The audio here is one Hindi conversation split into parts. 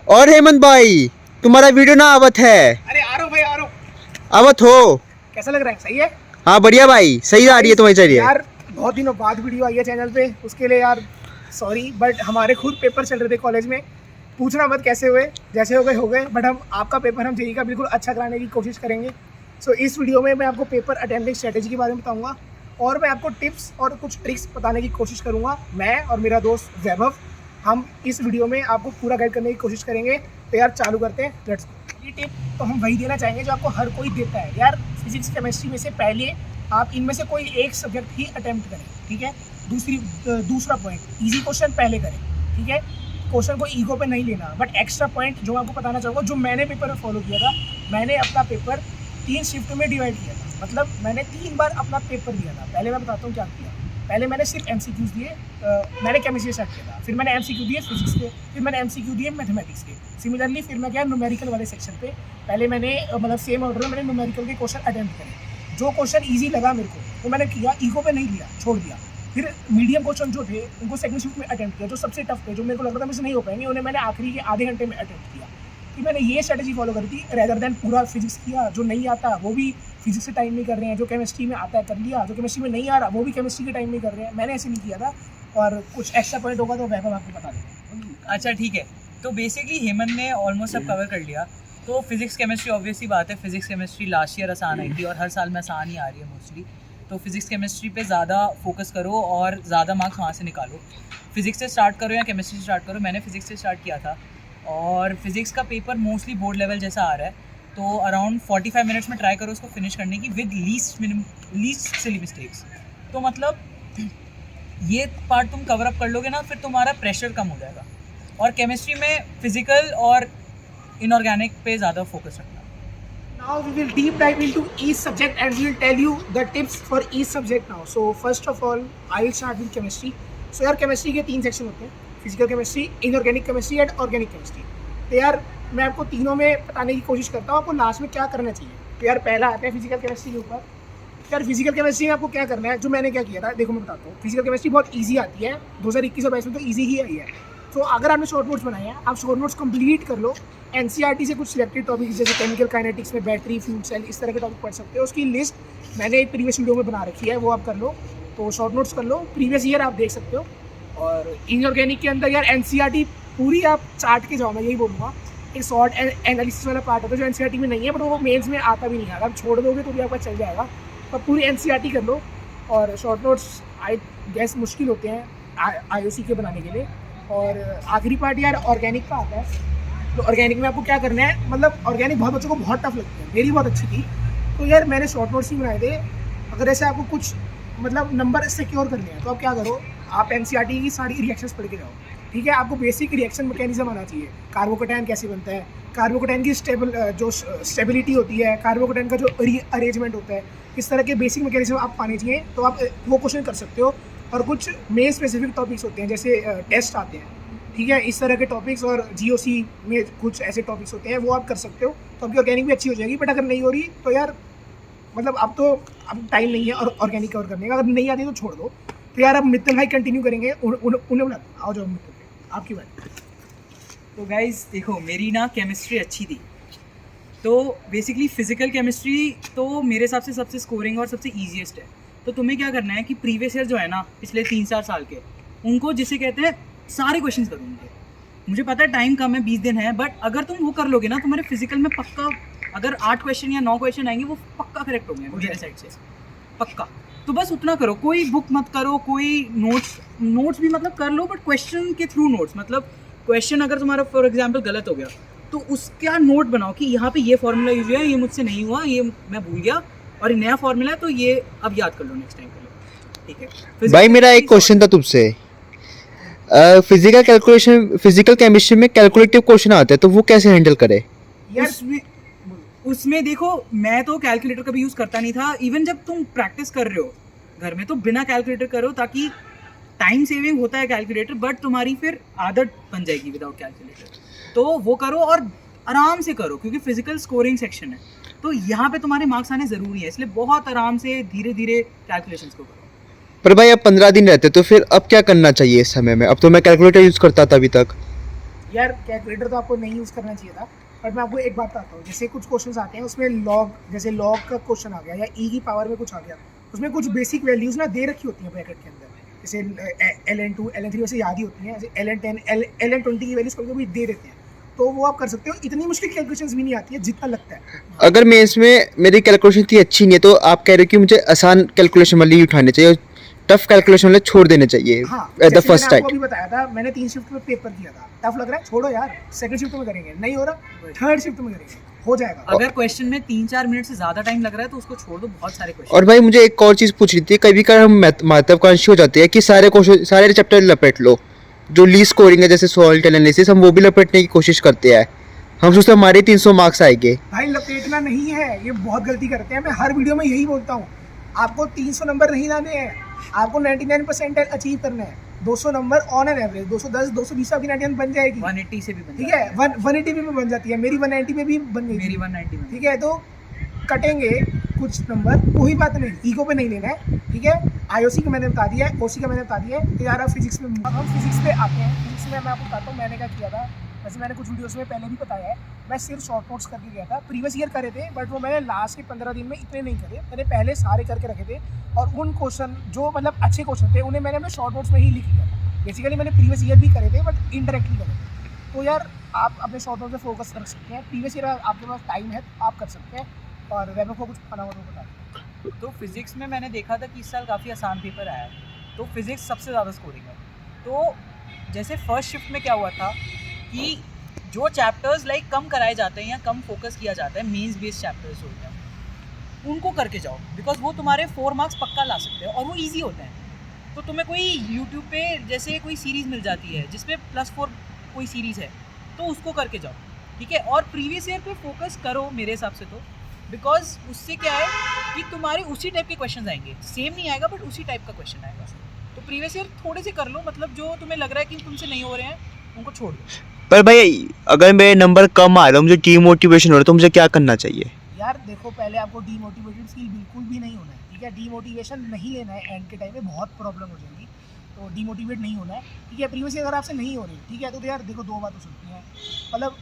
और हेमंत भाई, तुम्हारा वीडियो ना आवत है। अरे आ रहा हूँ भाई, आ रहा हूँ। आवत हो? कैसा लग रहा है? सही है हाँ बढ़िया भाई, सही आ रही है तुम्हारी चलिए। यार। बहुत दिनों बाद वीडियो आई है चैनल पे, उसके लिए यार सॉरी, बट हमारे खुद पेपर चल रहे थे कॉलेज में। पूछना मत कैसे हुए, जैसे हो गए, बट हम आपका पेपर, हम जेईई का बिल्कुल अच्छा कराने की कोशिश करेंगे। सो इस वीडियो में मैं आपको पेपर अटेंडिंग स्ट्रेटेजी के बारे में बताऊंगा और मैं आपको टिप्स और कुछ ट्रिक्स बताने की कोशिश करूंगा। मैं और मेरा दोस्त वैभव, हम इस वीडियो में आपको पूरा गाइड करने की कोशिश करेंगे। तो यार चालू करते हैं, लेट्स गो। ये टिप तो हम वही देना चाहेंगे जो आपको हर कोई देता है यार। फिजिक्स केमिस्ट्री में से पहले आप इनमें से कोई एक सब्जेक्ट ही अटेम्प्ट करें, ठीक है। दूसरा पॉइंट, इजी क्वेश्चन पहले करें, ठीक है। क्वेश्चन को ईगो पे नहीं लेना। बट एक्स्ट्रा पॉइंट जो मैं आपको बताना चाहूँगा, जो मैंने पेपर में फॉलो किया था, मैंने अपना पेपर 3 शिफ्ट में डिवाइड किया था। मतलब मैंने 3 बार अपना पेपर दिया था। पहले मैं बताता हूँ क्या किया। पहले मैंने सिर्फ MCQs दिए, मैंने केमिस्ट्री स्टार्ट किया था। फिर मैंने MCQ दिए फिजिक्स के, फिर मैंने MCQ दिए मैथमेटिक्स के। सिमिलरली फिर मैं गया न्यूमेरिकल वाले सेक्शन पे। पहले मैंने मतलब सेम ऑर्डर में मैंने न्यूमेरिकल के क्वेश्चन अटेम्प्ट करे। जो क्वेश्चन ईजी लगा मेरे को वो मैंने किया, ईगो पे नहीं लिया, छोड़ दिया। फिर मीडियम क्वेश्चन जो थे उनको सेकंड शिफ्ट में अटेम्प्ट किया। जो सबसे टफ थे, जो मेरे को लग रहा था मुझसे नहीं हो पाएंगे, उन्हें मैंने आखिरी के आधे घंटे में अटेम्प्ट किया। कि मैंने ये स्ट्रेटजी फॉलो करी थी, रेदर देन पूरा फिजिक्स किया। जो नहीं आता वो भी फिजिक्स के टाइम में कर रहे हैं, जो केमिस्ट्री में आता है कर लिया, जो केमिस्ट्री में नहीं आ रहा वो भी केमिस्ट्री के टाइम में कर रहे हैं। मैंने ऐसे नहीं किया था। और कुछ एक्स्ट्रा पॉइंट होगा तो वैभव आपको बता देगा। अच्छा ठीक है, तो बेसिकली हेमंत ने ऑलमोस्ट सब कवर कर लिया। तो फिजिक्स केमिस्ट्री ऑब्वियसली बात है, फिजिक्स केमिस्ट्री लास्ट ईयर आसान आई थी और हर साल में आसान ही आ रही है मोस्टली। तो फिजिक्स केमिस्ट्री पे ज़्यादा फोकस करो और ज़्यादा मार्क्स वहाँ से निकालो। फिजिक्स से स्टार्ट करो या केमिस्ट्री से स्टार्ट करो। मैंने फिजिक्स से स्टार्ट किया था और फिजिक्स का पेपर मोस्टली बोर्ड लेवल जैसा आ रहा है। तो अराउंड 45 मिनट्स में ट्राई करो उसको फिनिश करने की विद लीस्ट सिली मिस्टेक्स। तो मतलब ये पार्ट तुम कवर अप कर लोगे ना, फिर तुम्हारा प्रेशर कम हो जाएगा। और केमिस्ट्री में फिजिकल और इनऑर्गेनिक पे ज़्यादा फोकस रखना। Now we will deep dive into each subject and we will tell you the tips for each subject now. So first of all, I will start with chemistry. So यार केमिस्ट्री के 3 सेक्शन होते हैं, physical chemistry, inorganic chemistry and organic chemistry. तो यार मैं आपको तीनों में बताने की कोशिश करता हूँ आपको लास्ट में क्या करना चाहिए। तो यार पहला आता है फिजिकल केमिस्ट्री के ऊपर। यार फिजिकल केमिस्ट्री में आपको क्या करना है, जो मैंने क्या किया था देखो मैं बताता हूँ। फिजिकल केमिस्ट्री बहुत ईजी आती है, 2021 और 22 में तो ईजी ही आई है। तो अगर आपने शॉर्ट नोट्स बनाए हैं, आप शॉर्ट नोट्स कंप्लीट कर लो। NCERT से कुछ सिलेक्टेड टॉपिक जैसे केमिकल काइनेटिक्स में बैटरी, फ्यूल सेल, इस तरह के टॉपिक पढ़ सकते हो। उसकी लिस्ट मैंने एक प्रीवियस वीडियो में बना रखी है, वो आप कर लो। तो शॉर्ट नोट्स कर लो, प्रीवियस ईयर आप देख सकते हो। और इनऑर्गेनिक के अंदर यार NCERT पूरी आप चाट के जाओ, मैं यही बोलूँगा। एक शॉर्ट एनालिसिस वाला पार्ट होता है जो NCERT में नहीं है, बट वो मेंस में आता भी नहीं है। आप छोड़ दोगे तो भी आपका चल जाएगा। तो पूरी NCERT कर लो। और शॉर्ट नोट्स आई गैस मुश्किल होते हैं IOC के बनाने के लिए। और आखिरी पार्ट यार ऑर्गेनिक का आता है। तो ऑर्गेनिक में आपको क्या करना है, मतलब ऑर्गेनिक बहुत बच्चों को बहुत टफ लगती है, मेरी बहुत अच्छी थी। तो यार मैंने शॉर्ट नोट्स ही बनाए थे। अगर ऐसे आपको कुछ मतलब नंबर सिक्योर करने हैं तो आप क्या करो, आप NCERT की सारी रिएक्शंस पढ़ के जाओ, ठीक है। आपको बेसिक रिएक्शन मैकेनिज्म आना चाहिए। कार्बोकेटायन कैसे बनता है, कार्बोकेटायन की स्टेबिलिटी होती है, कार्बोकेटायन का जो अरेंजमेंट होता है, इस तरह के बेसिक मैकेनिज्म आप पाने चाहिए। तो आप वो क्वेश्चन कर सकते हो। और कुछ मेन स्पेसिफिक टॉपिक्स होते हैं, जैसे टेस्ट आते हैं, ठीक है, इस तरह के टॉपिक्स। और GOC में कुछ ऐसे टॉपिक्स होते हैं, वो आप कर सकते हो। तो आपकी ऑर्गेनिक भी अच्छी हो जाएगी। बट अगर नहीं हो रही तो यार मतलब अब टाइम नहीं है और ऑर्गेनिक कवर करने का। अगर नहीं आती तो छोड़ दो। तो यार अब मित्तल भाई कंटिन्यू करेंगे, उन्हें बुला आओ, जाओ मित्तल भाई, आपकी बात। तो गाइज देखो, मेरी ना केमिस्ट्री अच्छी थी। तो बेसिकली फिजिकल केमिस्ट्री तो मेरे हिसाब से सबसे स्कोरिंग और सबसे ईजीएस्ट है। तो तुम्हें क्या करना है कि प्रीवियस ईयर जो है ना, पिछले 3-4 साल के, उनको जिसे कहते हैं सारे क्वेश्चन करूँगे। मुझे पता है टाइम कम है, 20 दिन है, बट अगर तुम वो कर लोगे ना, तुम्हारे फिजिकल में पक्का अगर 8 क्वेश्चन या 9 क्वेश्चन आएंगे वो पक्का करेक्ट होंगे मेरे साइड से, पक्का। तो बस उतना करो, कोई बुक मत करो, कोई नोट्स भी मतलब कर लो, बट क्वेश्चन के थ्रू नोट्स। मतलब क्वेश्चन अगर तुम्हारा फॉर एग्जाम्पल गलत हो गया तो उसका नोट बनाओ कि यहाँ पे ये फॉर्मूला यूज हुआ है, ये मुझसे नहीं हुआ, ये मैं भूल गया, और नया फॉर्मूला है तो ये अब याद कर लो, नेक्स्ट टाइम कर लो, ठीक है। भाई मेरा एक क्वेश्चन था तुमसे। फिजिकल केमिस्ट्री में कैलकुलेटिव क्वेश्चन आते हैं, तो वो कैसे हैंडल करे? उसमें देखो, मैं तो कैलकुलेटर कभी यूज़ करता नहीं था। इवन जब तुम प्रैक्टिस कर रहे हो घर में तो बिना कैलकुलेटर करो, ताकि टाइम सेविंग होता है कैलकुलेटर, बट तुम्हारी फिर आदत बन जाएगी विदाउट कैलकुलेटर। तो वो करो और आराम से करो, क्योंकि फिजिकल स्कोरिंग सेक्शन है तो यहाँ पे तुम्हारे मार्क्स आने ज़रूरी है। इसलिए बहुत आराम से धीरे धीरे कैलकुलेशंस को करो। पर भाई अब 15 दिन रहते तो फिर अब क्या करना चाहिए इस समय में? अब तो मैं कैलकुलेटर यूज़ करता था अभी तक। यार कैलकुलेटर तो आपको नहीं यूज़ करना चाहिए था, बट मैं आपको एक बात बताता हूँ। जैसे कुछ क्वेश्चंस आते हैं उसमें लॉग, जैसे लॉग का क्वेश्चन आ गया या ई की पावर में कुछ आ गया, उसमें कुछ बेसिक वैल्यूज़ ना दे रखी होती हैं ब्रैकेट के अंदर, जैसे ln2 ln3 वैसे याद ही होती हैं, जैसे ln10 ln20 की वैल्यूज़ कभी कभी दे देते हैं, तो वो आप कर सकते हो। इतनी मुश्किल कैलकुलेशंस भी नहीं आती है जितना लगता है। अगर मेंस में मेरी कैलकुलेशन इतनी अच्छी नहीं है तो आप कह रहे हो कि मुझे आसान कैलकुलेशन वाली उठानी चाहिए, टफ कैलकुलेशन वाले छोड़ देने चाहिए हाँ, एट द जैसे फर्स्ट मैंने आपको टाइम। अभी बताया था, मैंने 3 शिफ्ट में पेपर किया था, टफ लग रहा है छोड़ो यार, सेकंड शिफ्ट में करेंगे, नहीं हो रहा थर्ड शिफ्ट में करेंगे, हो जाएगा। अगर क्वेश्चन में 3-4 मिनट से ज़्यादा टाइम लग रहा है तो उसको छोड़ दो, बहुत सारे क्वेश्चन। और भाई मुझे एक और चीज़ पूछनी थी, कभी कभी हम महत्वाकांक्षी हो जाते हैं कि सारे क्वेश्चन सारे चैप्टर लपेट लो, जो ली स्कोरिंग है जैसे सॉल्ट एनालिसिस, हम वो भी लपेटने की कोशिश करते हैं। हम सोचते हैं हमारे 300 मार्क्स आएंगे। भाई लपेटना नहीं है, ये बहुत गलती करते हैं। मैं हर वीडियो में यही बोलता हूँ, आपको 300 नंबर नहीं लाने हैं, आपको 99% अचीव करना है। 200 नंबर ऑन एन एवरेज, 210 220 आपकी 99 बन जाएगी, 180 से भी बन ठीक है, 180 में बन जाती है, मेरी 190 में भी बन गई मेरी थी, 190 में। ठीक है। तो कटेंगे कुछ नंबर, कोई बात नहीं, ईगो पे नहीं लेना है, ठीक है। आईओसी का मैंने बता दिया है, ओसी का मैंने बता दिया है। तो यार आप फिजिक्स में, अब हम फिजिक्स पे आते हैं। फिजिक्स में मैं आपको बताता हूँ मैंने क्या किया था। वैसे मैंने कुछ वीडियोस में पहले भी बताया है, मैं सिर्फ शॉर्ट नोट्स करके गया था। प्रीवियस ईयर करे थे, बट वो मैंने लास्ट के 15 दिन में इतने नहीं करे, मैंने पहले सारे करके रखे थे। और उन क्वेश्चन जो मतलब अच्छे क्वेश्चन थे उन्हें मैंने अपने शॉर्ट नोट्स में ही लिख लिया था। बेसिकली मैंने प्रीवियस ईयर भी करे थे, बट इनडायरेक्टली करे थे। तो यार आप अपने शॉर्ट नोट्स पे फोकस कर सकते हैं। प्रीवियस ईयर आपके पास टाइम है तो आप कर सकते हैं। और वैभव को कुछ खाना हो तो बता। तो फिजिक्स में मैंने देखा था कि इस साल काफ़ी आसान पेपर आया है, तो फिजिक्स सबसे ज़्यादा स्कोरिंग है। तो जैसे फर्स्ट शिफ्ट में क्या हुआ था कि जो चैप्टर्स लाइक कम कराए जाते हैं या कम फोकस किया जाता है, मेंस बेस्ड चैप्टर्स होते हैं, उनको करके जाओ, बिकॉज वो तुम्हारे 4 मार्क्स पक्का ला सकते हैं और वो ईजी होते हैं। तो तुम्हें कोई यूट्यूब पे जैसे कोई सीरीज़ मिल जाती है जिसमें +4 कोई सीरीज़ है, तो उसको करके जाओ, ठीक है। और प्रीवियस ईयर पे फोकस करो मेरे हिसाब से, तो बिकॉज उससे क्या है कि तुम्हारे उसी टाइप के क्वेश्चन आएंगे, सेम नहीं आएगा बट उसी टाइप का क्वेश्चन आएगा। तो प्रीवियस ईयर थोड़े से कर लो, मतलब जो तुम्हें लग रहा है कि तुमसे नहीं हो रहे हैं उनको छोड़ दो। पर भाई अगर मेरे नंबर कम आ रहे हो, मुझे डीमोटिवेशन हो रहा है, तो मुझे क्या करना चाहिए? यार देखो, पहले आपको डीमोटिवेटेड फील बिल्कुल भी नहीं होना है, ठीक है। डीमोटिवेशन नहीं लेना है, एंड के टाइम पे बहुत प्रॉब्लम हो जाएगी, तो डीमोटिवेट नहीं होना है, ठीक है। प्रीवियस अगर आपसे नहीं हो रही, ठीक है, तो यार देखो दो बात हो सकती है। मतलब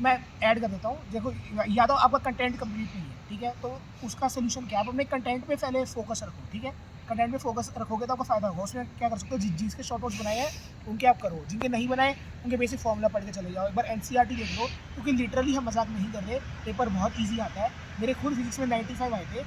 मैं ऐड कर देता हूँ, देखो, या तो आपका कंटेंट कंप्लीट नहीं है, ठीक है, तो उसका सोल्यूशन क्या है, आप अपने कंटेंट पे पहले फोकस रखो, ठीक है। कंटेंट पे फोकस रखोगे तो आपको फायदा होगा। उसमें क्या कर सकते हो, जिसके शॉर्ट नोट्स बनाए हैं उनके आप करो, जिनके नहीं बनाए उनके बेसिक फॉर्मूला पढ़ के चले जाओ। एक बार एनसीईआरटी देख लो, क्योंकि लिटरली हम मजाक नहीं कर रहे, पेपर बहुत ईजी आता है। मेरे खुद फिजिक्स में 95 आए थे।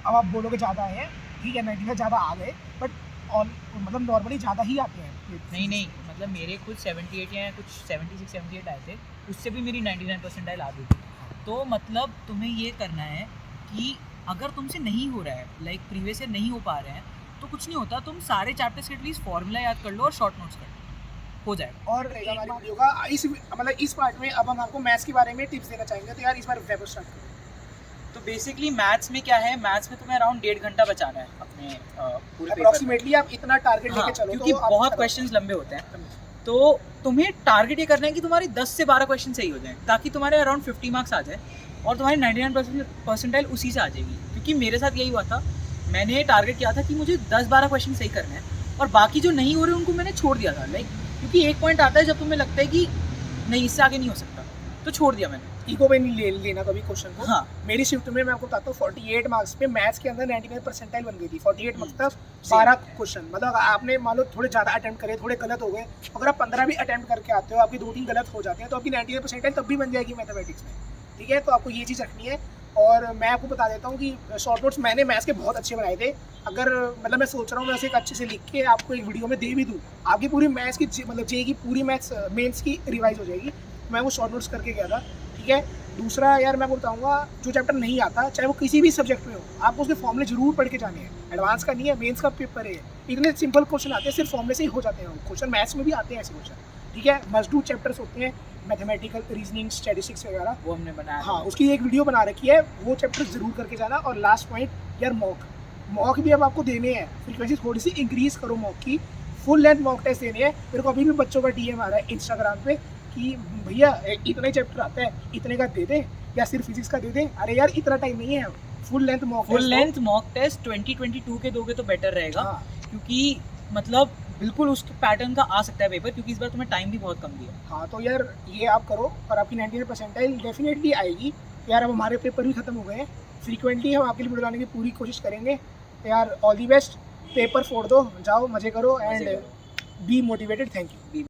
अब आप बोलोगे ज़्यादा आए हैं, ठीक है, 95 ज़्यादा आ गए, बट ऑल मतलब नॉर्मली ज़्यादा ही आते हैं। नहीं, मतलब मेरे कुछ 78 या कुछ 76-78 आए थे, उससे भी मेरी 99 परसेंटाइल आ गई थी। तो मतलब तुम्हें ये करना है कि अगर तुमसे नहीं हो रहा है, लाइक प्रीवियस ईयर नहीं हो पा रहे हैं, तो कुछ नहीं होता, तुम सारे चैप्टर्स के एटलीस्ट फॉर्मूला याद कर लो और शॉर्ट नोट्स कर लो, हो जाएगा। और हमारी वीडियो का इस पार्ट में अब हम आपको मैथ्स के बारे में टिप्स देना चाहेंगे। तो यार इस बार वेब स्टार्ट करो। तो बेसिकली मैथ्स में क्या है, मैथ्स में तुम्हें अराउंड 1.5 घंटा बचाना है अपने पूरे पेपर में। अप्रॉक्सीमेटली आप इतना टारगेट लेके चलो, क्योंकि तो आप बहुत अच्छा क्वेश्चंस लंबे होते हैं। तो तुम्हें टारगेट ये करना है कि तुम्हारे 10 से 12 क्वेश्चन सही हो जाएं, ताकि तुम्हारे अराउंड 50 मार्क्स आ जाए और तुम्हारी 99 परसेंटाइल उसी से आ जाएगी। क्योंकि मेरे साथ यही हुआ था, मैंने टारगेट किया था कि मुझे 10-12 क्वेश्चन सही करने हैं और बाकी जो नहीं हो रहे उनको मैंने छोड़ दिया था। लाइक क्योंकि एक पॉइंट आता है जब तुम्हें लगता है कि नहीं, इससे आगे नहीं हो सकता, तो छोड़ दिया मैंने। ईगो पे नहीं लेना कभी क्वेश्चन को। हाँ, मेरी शिफ्ट में मैं आपको बताता हूँ, 48 मार्क्स पे मैथ्स के अंदर 99 परसेंटाइल बन गई थी। 48 मार्क्स तक 12 क्वेश्चन, मतलब आपने मान लो थोड़े ज़्यादा अटेम्प्ट करे, थोड़े गलत हो गए, अगर आप 15 भी अटेम्प्ट करके आते हो, आपकी 2-3 गलत हो जाते हैं, तो आपकी 99 परसेंटाइल तब भी बन जाएगी मैथमेटिक्स में, ठीक है। तो आपको ये चीज़ रखनी है। और मैं आपको बता देता हूँ कि शॉर्ट नोट्स मैंने मैथ्स के बहुत अच्छे बनाए थे। अगर मतलब मैं सोच रहा हूँ मैं उसे एक अच्छे से लिख के आपको एक वीडियो में दे भी दूँ, आपकी पूरी मैथ्स की मतलब जे की पूरी मैथ्स मेंस की रिवाइज हो जाएगी। मैं वो शॉर्ट नोट्स करके गया था, ठीक है। दूसरा यार मैं बताऊंगा, जो चैप्टर नहीं आता, चाहे वो किसी भी सब्जेक्ट में हो, आपको उसके फॉर्मूले जरूर पढ़ के जाने हैं। एडवांस का नहीं है, मेंस का पेपर है, इतने सिंपल क्वेश्चन आते हैं, सिर्फ फॉर्मूले से ही हो जाते हैं क्वेश्चन। मैथ्स में भी आते हैं ऐसे क्वेश्चन, ठीक है। मस्ट डू चैप्टर्स होते हैं, मैथमेटिकल, रीजनिंग, स्टैटिस्टिक्स वगैरह, वो हमने बनाया। हाँ, उसकी एक वीडियो बना रखी है, वो चैप्टर जरूर करके जाना। और लास्ट पॉइंट यार, मॉक भी अब आपको देने हैं, फ्रीक्वेंसी थोड़ी सी इंक्रीज करो मॉक की। फुल लेंथ मॉक टेस्ट देने हैं। मेरे को अभी भी बच्चों का डीएम आ रहा है इंस्टाग्राम पे कि भैया इतने चैप्टर आता है, इतने का दे दें या सिर्फ फिजिक्स का दे दें। अरे यार इतना टाइम नहीं है, full length mock mock test 2022 के दोगे तो बेटर रहेगा। हाँ। क्योंकि मतलब बिल्कुल उस पैटर्न का आ सकता है पेपर, क्योंकि इस बार तुम्हें टाइम भी बहुत कम दिया। हाँ तो यार ये आप करो और आपकी 99 परसेंटाइल डेफिनेटली आएगी। यार अब हमारे पेपर भी ख़त्म हो गए हैं, फ्रीक्वेंटली हम आपके लिए वीडियो लाने की पूरी कोशिश करेंगे। तो यार ऑल दी बेस्ट, पेपर फोड़ दो, जाओ मज़े करो and be motivated. Thank you.